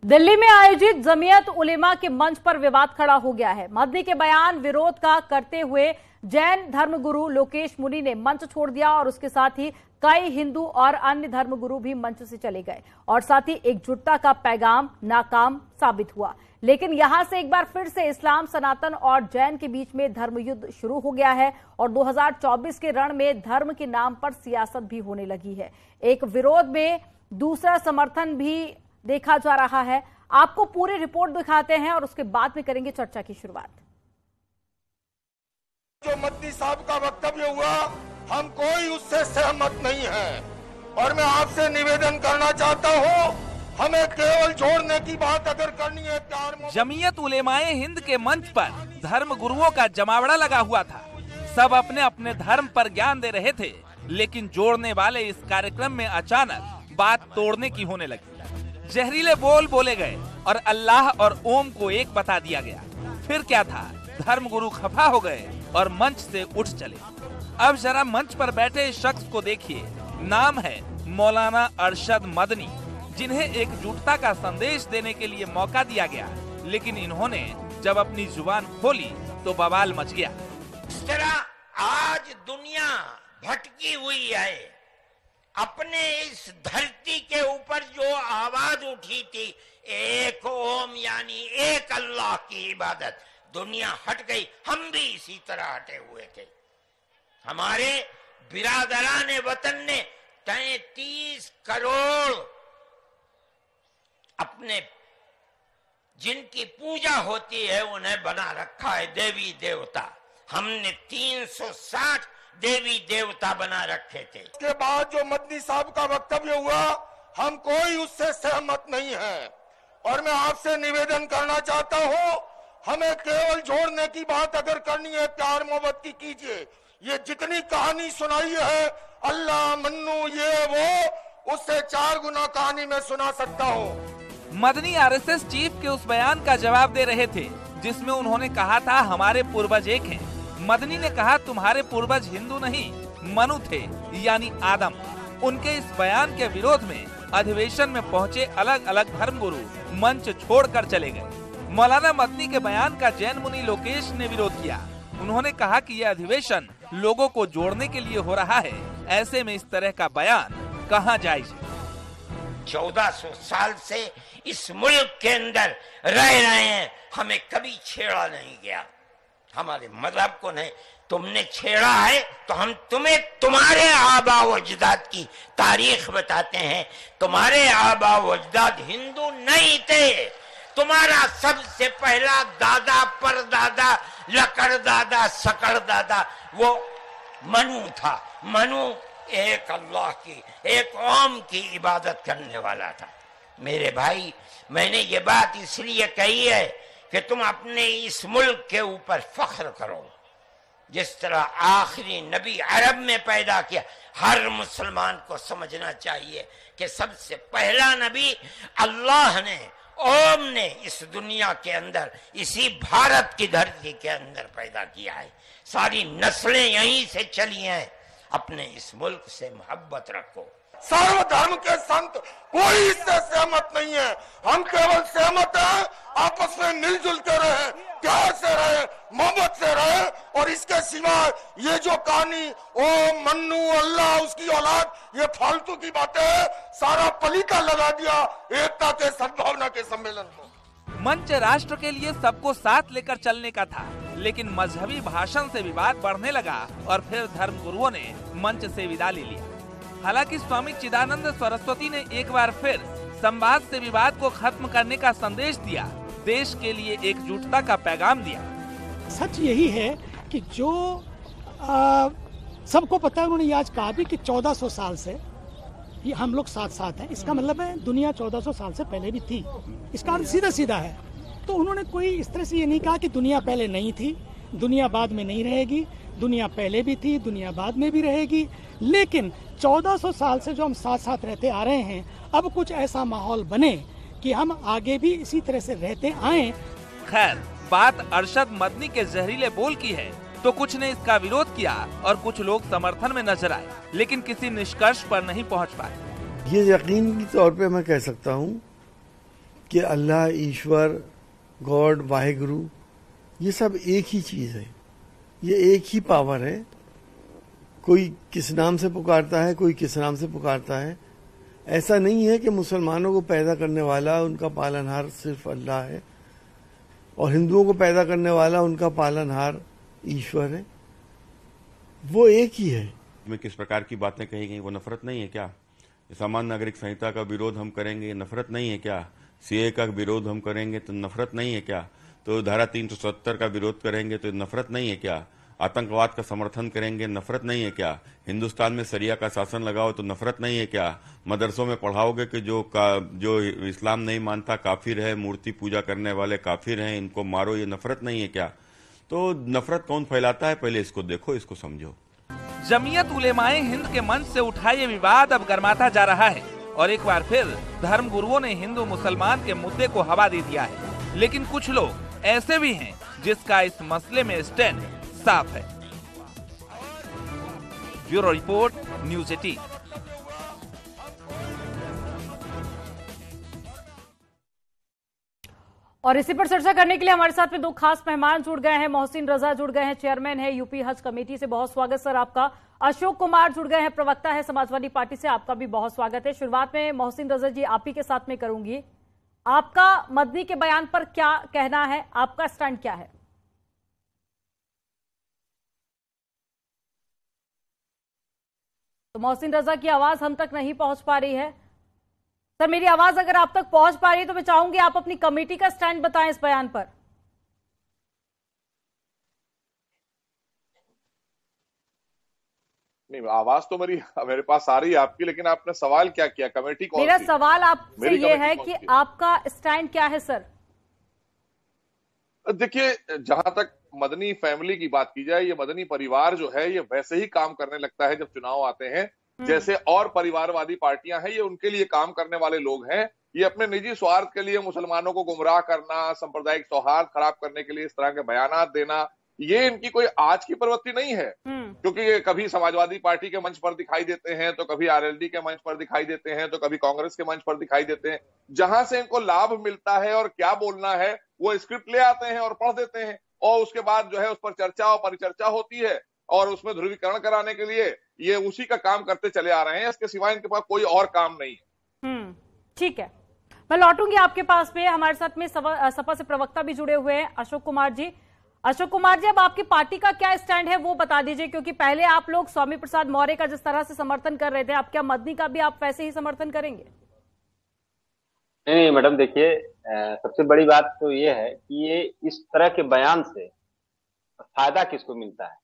दिल्ली में आयोजित जमीयत उलेमा के मंच पर विवाद खड़ा हो गया है। मदनी के बयान विरोध का करते हुए जैन धर्मगुरु लोकेश मुनि ने मंच छोड़ दिया और उसके साथ ही कई हिंदू और अन्य धर्मगुरु भी मंच से चले गए और साथ ही एकजुटता का पैगाम नाकाम साबित हुआ। लेकिन यहां से एक बार फिर से इस्लाम, सनातन और जैन के बीच में धर्म युद्ध शुरू हो गया है और 2024 के रण में धर्म के नाम पर सियासत भी होने लगी है। एक विरोध में दूसरा समर्थन भी देखा जा रहा है। आपको पूरी रिपोर्ट दिखाते हैं और उसके बाद में करेंगे चर्चा की शुरुआत। जो मदनी साहब का वक्तव्य हुआ, हम कोई उससे सहमत नहीं है और मैं आपसे निवेदन करना चाहता हूं, हमें केवल जोड़ने की बात अगर करनी है प्यार में। जमीयत उलेमाए हिंद के मंच पर धर्म गुरुओं का जमावड़ा लगा हुआ था। सब अपने अपने धर्म पर ज्ञान दे रहे थे, लेकिन जोड़ने वाले इस कार्यक्रम में अचानक बात तोड़ने की होने लगी। जहरीले बोल बोले गए और अल्लाह और ओम को एक बता दिया गया। फिर क्या था, धर्मगुरु खफा हो गए और मंच से उठ चले। अब जरा मंच पर बैठे इस शख्स को देखिए। नाम है मौलाना अरशद मदनी, जिन्हें एकजुटता का संदेश देने के लिए मौका दिया गया, लेकिन इन्होंने जब अपनी जुबान खोली तो बवाल मच गया। इस तरह आज दुनिया भटकी हुई है। अपने इस धरती के ऊपर जो आवाज उठी थी, एक ओम यानी एक अल्लाह की इबादत, दुनिया हट गई। हम भी इसी तरह हटे हुए थे। हमारे बिरादरान वतन ने 33 करोड़ अपने जिनकी पूजा होती है उन्हें बना रखा है देवी देवता। हमने 360 देवी देवता बना रखे थे। उसके बाद जो मदनी साहब का वक्तव्य हुआ, हम कोई उससे सहमत नहीं है और मैं आपसे निवेदन करना चाहता हूं, हमें केवल जोड़ने की बात अगर करनी है प्यार मोहब्बत की कीजिए। ये जितनी कहानी सुनाई है अल्लाह मन्नू ये वो, उससे 4 गुना कहानी में सुना सकता हूँ। मदनी आरएसएस चीफ के उस बयान का जवाब दे रहे थे जिसमें उन्होंने कहा था हमारे पूर्वज एक हैं। मदनी ने कहा तुम्हारे पूर्वज हिंदू नहीं मनु थे यानी आदम। उनके इस बयान के विरोध में अधिवेशन में पहुंचे अलग अलग धर्मगुरु मंच छोड़कर चले गए। मौलाना मदनी के बयान का जैन मुनि लोकेश ने विरोध किया। उन्होंने कहा कि यह अधिवेशन लोगों को जोड़ने के लिए हो रहा है, ऐसे में इस तरह का बयान कहाँ जायज है। 1400 साल से इस मुल्क के अंदर रह रहे हैं, हमें कभी छेड़ा नहीं गया। हमारे मजहब को नहीं, तुमने छेड़ा है तो हम तुम्हें तुम्हारे आबा व अजदाद की तारीख बताते हैं। तुम्हारे आबा व अजदाद हिंदू नहीं थे। तुम्हारा सबसे पहला दादा परदादा लकड़ दादा सकड़ दादा वो मनु था। मनु एक अल्लाह की, एक ओम की इबादत करने वाला था। मेरे भाई, मैंने ये बात इसलिए कही है कि तुम अपने इस मुल्क के ऊपर फख्र करो। जिस तरह आखिरी नबी अरब में पैदा किया, हर मुसलमान को समझना चाहिए कि सबसे पहला नबी अल्लाह ने, ओम ने इस दुनिया के अंदर, इसी भारत की धरती के अंदर पैदा किया है। सारी नस्लें यहीं से चली हैं। अपने इस मुल्क से मोहब्बत रखो। सर्वधर्म के संत कोई इससे सहमत नहीं है। हम केवल सहमत हैं आपस में मिलजुल के रहे, प्यार से रहे, मोहब्बत से रहे। और इसके सिवा ये जो कहानी ओम मन्नू अल्लाह उसकी औलाद, ये फालतू की बातें है। सारा पलीता लगा दिया एकता के सद्भावना के सम्मेलन को। मंच राष्ट्र के लिए सबको साथ लेकर चलने का था, लेकिन मजहबी भाषण से विवाद बढ़ने लगा और फिर धर्मगुरुओं ने मंच से विदा ले लिया। हालांकि स्वामी चिदानंद सरस्वती ने एक बार फिर संवाद से विवाद को खत्म करने का संदेश दिया, देश के लिए एकजुटता का पैगाम दिया। सच यही है कि जो सबको पता है, उन्होंने आज कहा भी कि 1400 साल से ये हम लोग साथ साथ हैं। इसका मतलब है दुनिया 1400 साल से पहले भी थी। इसका अर्थ सीधा सीधा है। तो उन्होंने कोई इस तरह से ये नहीं कहा कि दुनिया पहले नहीं थी, दुनिया बाद में नहीं रहेगी। दुनिया पहले भी थी, दुनिया बाद में भी रहेगी। लेकिन 1400 साल से जो हम साथ साथ रहते आ रहे हैं, अब कुछ ऐसा माहौल बने कि हम आगे भी इसी तरह से रहते आए। खैर, बात अरशद मदनी के जहरीले बोल की है तो कुछ ने इसका विरोध किया और कुछ लोग समर्थन में नजर आए, लेकिन किसी निष्कर्ष पर नहीं पहुंच पाए। ये यकीनी तौर पे मैं कह सकता हूं कि अल्लाह, ईश्वर, गॉड, वाहेगुरु, ये सब एक ही चीज है, ये एक ही पावर है। कोई किस नाम से पुकारता है, कोई किस नाम से पुकारता है। ऐसा नहीं है कि मुसलमानों को पैदा करने वाला, उनका पालनहार सिर्फ अल्लाह है, और हिंदुओं को पैदा करने वाला, उनका पालनहार ईश्वर है। वो एक ही है। में किस प्रकार की बातें कही गई, वो नफरत नहीं है क्या? सामान्य नागरिक संहिता का विरोध हम करेंगे, नफरत नहीं है क्या? सीए का विरोध हम करेंगे तो नफरत नहीं है क्या? तो धारा 370 का विरोध करेंगे तो नफरत नहीं है क्या? आतंकवाद का समर्थन करेंगे, नफरत नहीं है क्या? हिंदुस्तान में शरिया का शासन लगाओ तो नफरत नहीं है क्या? मदरसों में पढ़ाओगे कि जो इस्लाम नहीं मानता काफिर है, मूर्ति पूजा करने वाले काफिर हैं, इनको मारो, ये नफरत नहीं है क्या? तो नफरत कौन फैलाता है, पहले इसको देखो, इसको समझो। जमीयत उलेमाए हिंद के मंच से उठा ये विवाद अब गर्माता जा रहा है और एक बार फिर धर्म गुरुओं ने हिंदू मुसलमान के मुद्दे को हवा दे दिया है। लेकिन कुछ लोग ऐसे भी हैं जिसका इस मसले में स्टैंड साफ है। Bureau report, news 18। और इसी पर चर्चा करने के लिए हमारे साथ में दो खास मेहमान जुड़ गए हैं। मोहसिन रजा जुड़ गए हैं, चेयरमैन है यूपी हज कमेटी से, बहुत स्वागत सर आपका। अशोक कुमार जुड़ गए हैं, प्रवक्ता है समाजवादी पार्टी से, आपका भी बहुत स्वागत है। शुरुआत में मोहसिन रजा जी आप ही के साथ में करूंगी। आपका मदनी के बयान पर क्या कहना है, आपका स्टैंड क्या है? तो मोहसिन रजा की आवाज हम तक नहीं पहुंच पा रही है। सर मेरी आवाज अगर आप तक पहुंच पा रही है तो मैं चाहूंगी आप अपनी कमेटी का स्टैंड बताएं इस बयान पर। नहीं, आवाज तो मेरे पास आ रही है आपकी, लेकिन आपने सवाल क्या किया, कमेटी कौन मेरा सी? सवाल आपसे ये है कि आपका स्टैंड क्या है सर? देखिए, जहां तक मदनी फैमिली की बात की जाए, ये मदनी परिवार जो है ये वैसे ही काम करने लगता है जब चुनाव आते हैं, जैसे और परिवारवादी पार्टियां हैं, ये उनके लिए काम करने वाले लोग हैं। ये अपने निजी स्वार्थ के लिए मुसलमानों को गुमराह करना, सांप्रदायिक सौहार्द खराब करने के लिए इस तरह के बयानात देना, ये इनकी कोई आज की प्रवृत्ति नहीं है। क्योंकि ये कभी समाजवादी पार्टी के मंच पर दिखाई देते हैं, तो कभी आरएलडी के मंच पर दिखाई देते हैं, तो कभी कांग्रेस के मंच पर दिखाई देते हैं। जहां से इनको लाभ मिलता है और क्या बोलना है वो स्क्रिप्ट ले आते हैं और पढ़ देते हैं, और उसके बाद जो है उस पर चर्चा और परिचर्चा होती है, और उसमें ध्रुवीकरण कराने के लिए ये उसी का काम करते चले आ रहे हैं। इसके सिवाय इनके पास कोई और काम नहीं है। ठीक है, मैं लौटूंगी आपके पास पे। हमारे साथ में सपा से प्रवक्ता भी जुड़े हुए हैं, अशोक कुमार जी। अशोक कुमार जी, अब आपकी पार्टी का क्या स्टैंड है वो बता दीजिए, क्योंकि पहले आप लोग स्वामी प्रसाद मौर्य का जिस तरह से समर्थन कर रहे थे, अब क्या मदनी का भी आप वैसे ही समर्थन करेंगे? नहीं मैडम, देखिए सबसे बड़ी बात तो ये है कि ये इस तरह के बयान से फायदा किसको मिलता है।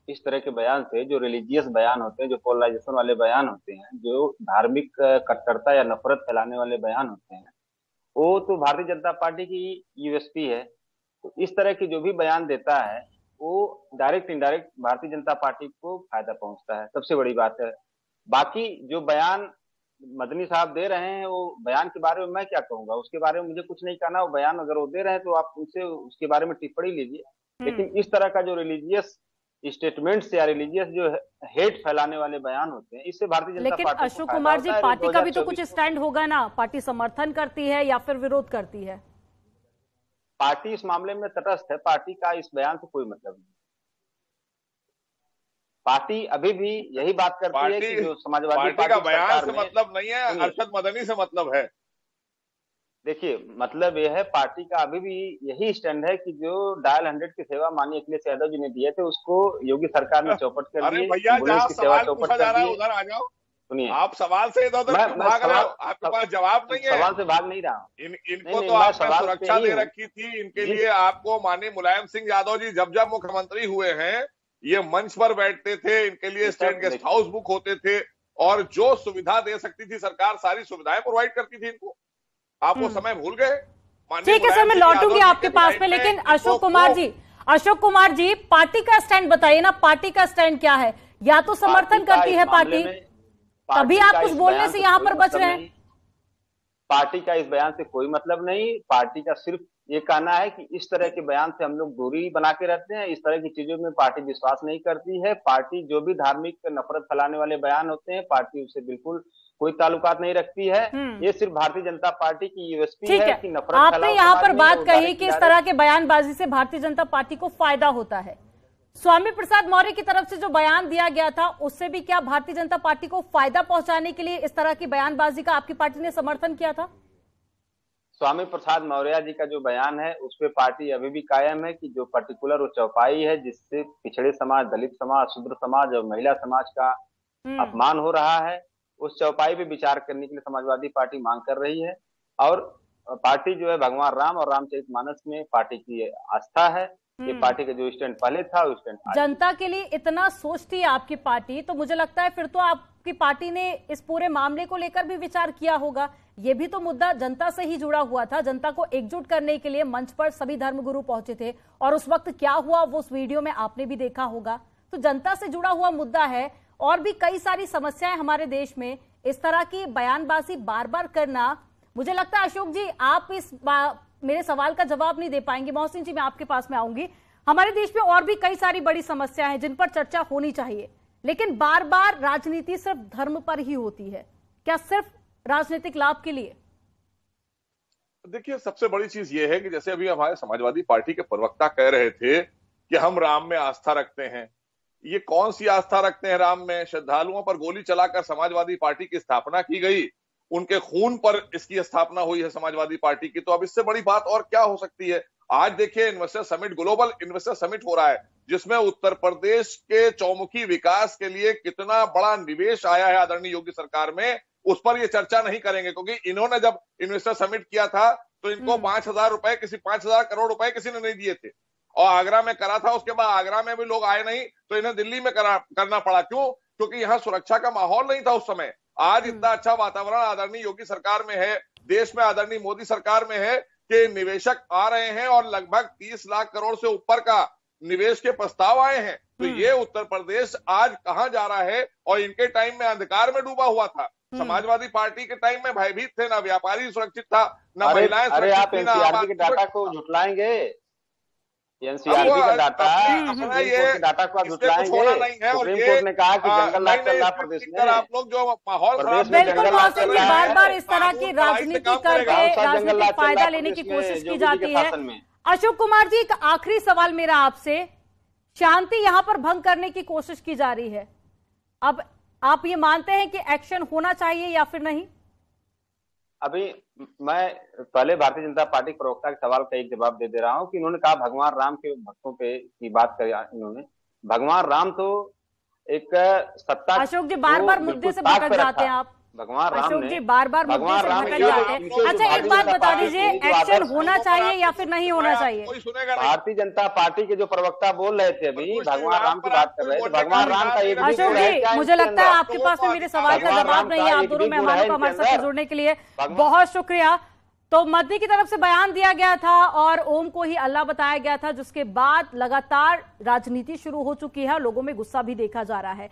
इस तरह के बयान से, जो रिलीजियस बयान होते हैं, जो पोलराइजेशन वाले बयान होते हैं, जो धार्मिक कट्टरता या नफरत फैलाने वाले बयान होते हैं, वो तो भारतीय जनता पार्टी की यूएसपी है। तो इस तरह की जो भी बयान देता है वो direct indirect Bharatiya Janata party को फायदा पहुंचता है, सबसे बड़ी बात है। बाकी जो बयान मदनी साहब दे रहे हैं, वो बयान के बारे में मैं क्या कहूंगा, उसके बारे में मुझे कुछ नहीं कहना। वो बयान अगर वो दे रहे हैं तो आप उनसे उसके बारे में टिप्पणी लीजिए, लेकिन इस तरह का जो रिलीजियस स्टेटमेंट्स या रिलीजियस जो हेट फैलाने वाले बयान होते हैं, इससे भारतीय जनता पार्टी। लेकिन अशोक कुमार जी, पार्टी का भी तो कुछ स्टैंड होगा ना, पार्टी समर्थन करती है या फिर विरोध करती है? पार्टी इस मामले में तटस्थ है, पार्टी का इस बयान से कोई मतलब नहीं। पार्टी अभी भी यही बात करती है कि जो समाजवादी पार्टी का बयान से मतलब नहीं है, अरशद मदनी से मतलब है। देखिए, मतलब यह है, पार्टी का अभी भी यही स्टैंड है कि जो डायल 100 की सेवा माननीय अखिलेश यादव जी ने दिए थे, उसको योगी सरकार ने चौपट कर दी। अरे भैया, जहाँ सवाल पूछा जा रहा है उधर आ जाओ। सुनिए, आप सवाल से इधर उधर भाग रहे हो, आपके पास जवाब नहीं है। सवाल से भाग नहीं रहा। इनको तो आपने सुरक्षा दे रखी थी, इनके लिए आपको माननीय मुलायम सिंह यादव जी जब जब मुख्यमंत्री हुए हैं, ये मंच पर बैठते थे, इनके लिए स्टेट गेस्ट हाउस बुक होते थे, और जो सुविधा दे सकती थी सरकार, सारी सुविधाएं प्रोवाइड करती थी इनको। आप वो समय भूल गए? ठीक है सर, मैं लौटूंगी आपके पास में, लेकिन अशोक कुमार जी पार्टी का स्टैंड बताइए ना, पार्टी का स्टैंड क्या है? या तो समर्थन करती है पार्टी, तभी आप कुछ बोलने से यहाँ पर बच रहे हैं। पार्टी का इस बयान से कोई मतलब नहीं। पार्टी का सिर्फ ये कहना है कि इस तरह के बयान से हम लोग दूरी बना के रहते हैं, इस तरह की चीजों में पार्टी विश्वास नहीं करती है। पार्टी जो भी धार्मिक नफरत फैलाने वाले बयान होते हैं, पार्टी उसे बिल्कुल कोई ताल्लुकात नहीं रखती है। ये सिर्फ भारतीय जनता पार्टी की यूएसपी है कि नफरत आपने यहाँ पर बात कही कि इस तरह के बयानबाजी से भारतीय जनता पार्टी को फायदा होता है। स्वामी प्रसाद मौर्य की तरफ से जो बयान दिया गया था उससे भी क्या भारतीय जनता पार्टी को फायदा पहुंचाने के लिए इस तरह की बयानबाजी का आपकी पार्टी ने समर्थन किया था? स्वामी प्रसाद मौर्य जी का जो बयान है उस पर पार्टी अभी भी कायम है कि जो पर्टिकुलर वो चौपाई है जिससे पिछड़े समाज, दलित समाज, शूद्र समाज और महिला समाज का अपमान हो रहा है, उस चौपाई पे विचार करने के लिए समाजवादी पार्टी मांग कर रही है। और पार्टी जो है भगवान राम और रामचरितमानस में पार्टी की आस्था है। ये पार्टी का जो स्टैंड पहले था उस स्टैंड जनता के लिए इतना सोचती है आपकी पार्टी, तो मुझे लगता है फिर तो आपकी पार्टी ने इस पूरे मामले को लेकर भी विचार किया होगा। ये भी तो मुद्दा जनता से ही जुड़ा हुआ था। जनता को एकजुट करने के लिए मंच पर सभी धर्मगुरु पहुंचे थे और उस वक्त क्या हुआ वो उस वीडियो में आपने भी देखा होगा। तो जनता से जुड़ा हुआ मुद्दा है और भी कई सारी समस्याएं हमारे देश में। इस तरह की बयानबाजी बार बार करना, मुझे लगता है अशोक जी आप इस मेरे सवाल का जवाब नहीं दे पाएंगे। मोहसिन जी मैं आपके पास में आऊंगी। हमारे देश में और भी कई सारी बड़ी समस्याएं हैं जिन पर चर्चा होनी चाहिए, लेकिन बार बार राजनीति सिर्फ धर्म पर ही होती है। क्या सिर्फ राजनीतिक लाभ के लिए? देखिए, सबसे बड़ी चीज ये है कि जैसे अभी हमारे समाजवादी पार्टी के प्रवक्ता कह रहे थे कि हम राम में आस्था रखते हैं। ये कौन सी आस्था रखते हैं राम में? श्रद्धालुओं पर गोली चलाकर समाजवादी पार्टी की स्थापना की गई, उनके खून पर इसकी स्थापना हुई है समाजवादी पार्टी की। तो अब इससे बड़ी बात और क्या हो सकती है? आज देखिए investor summit, global investor summit हो रहा है जिसमें उत्तर प्रदेश के चौमुखी विकास के लिए कितना बड़ा निवेश आया है आदरणीय योगी सरकार में, उस पर ये चर्चा नहीं करेंगे। क्योंकि इन्होंने जब इन्वेस्टर समिट किया था तो इनको 5,000 करोड़ रुपए किसी ने नहीं दिए थे और आगरा में करा था। उसके बाद आगरा में भी लोग आए नहीं तो इन्हें दिल्ली में करना पड़ा। क्यों? क्योंकि यहाँ सुरक्षा का माहौल नहीं था उस समय। आज इतना अच्छा वातावरण आदरणीय योगी सरकार में है, देश में आदरणीय मोदी सरकार में है कि निवेशक आ रहे हैं और लगभग 30 लाख करोड़ से ऊपर का निवेश के प्रस्ताव आए हैं। तो ये उत्तर प्रदेश आज कहां जा रहा है? और इनके टाइम में अंधकार में डूबा हुआ था। समाजवादी पार्टी के टाइम में भयभीत थे, ना व्यापारी सुरक्षित था, ना महिलाएं सुरक्षित थी। एनसीईआरटी के डाटा को झुटलाएंगे, एनसीईआरटी का डाटा को आप झुटलाएंगे। सुप्रीम कोर्ट ने कहा कि जंगल राज चल रहा प्रदेश में। आप लोग जो माहौल बार बार इस तरह की राजनीति करके राजनीतिक फायदा लेने की कोशिश की जाती है। अशोक कुमार जी, एक आखिरी सवाल मेरा आपसे, शांति यहाँ पर भंग करने की कोशिश की जा रही है, अब आप ये मानते हैं कि एक्शन होना चाहिए या फिर नहीं? अभी मैं पहले भारतीय जनता पार्टी प्रवक्ता के सवाल का एक जवाब दे रहा हूं कि इन्होंने कहा भगवान राम के भक्तों पे की बात करी इन्होंने। भगवान राम तो एक सत्ता, अशोक जी बार बार मुद्दे से भटक जाते हैं आप। भगवान राम अशोक जी बार बार मुद्दे से भटक जाते हैं। अच्छा एक बात बता दीजिए, एक्शन होना चाहिए या फिर नहीं होना चाहिए? भारतीय जनता पार्टी के जो प्रवक्ता बोल रहे थे अभी, भगवान राम की बात कर रहे थे। भगवान राम का एक अशोक जी, मुझे लगता है आपके पास में मेरे सवाल का जवाब नहीं है। आप दोनों मेहमानों को हमारे साथ जुड़ने के लिए बहुत शुक्रिया। तो मदनी की तरफ से बयान दिया गया था और ओम को ही अल्लाह बताया गया था, जिसके बाद लगातार राजनीति शुरू हो चुकी है, लोगों में गुस्सा भी देखा जा रहा है।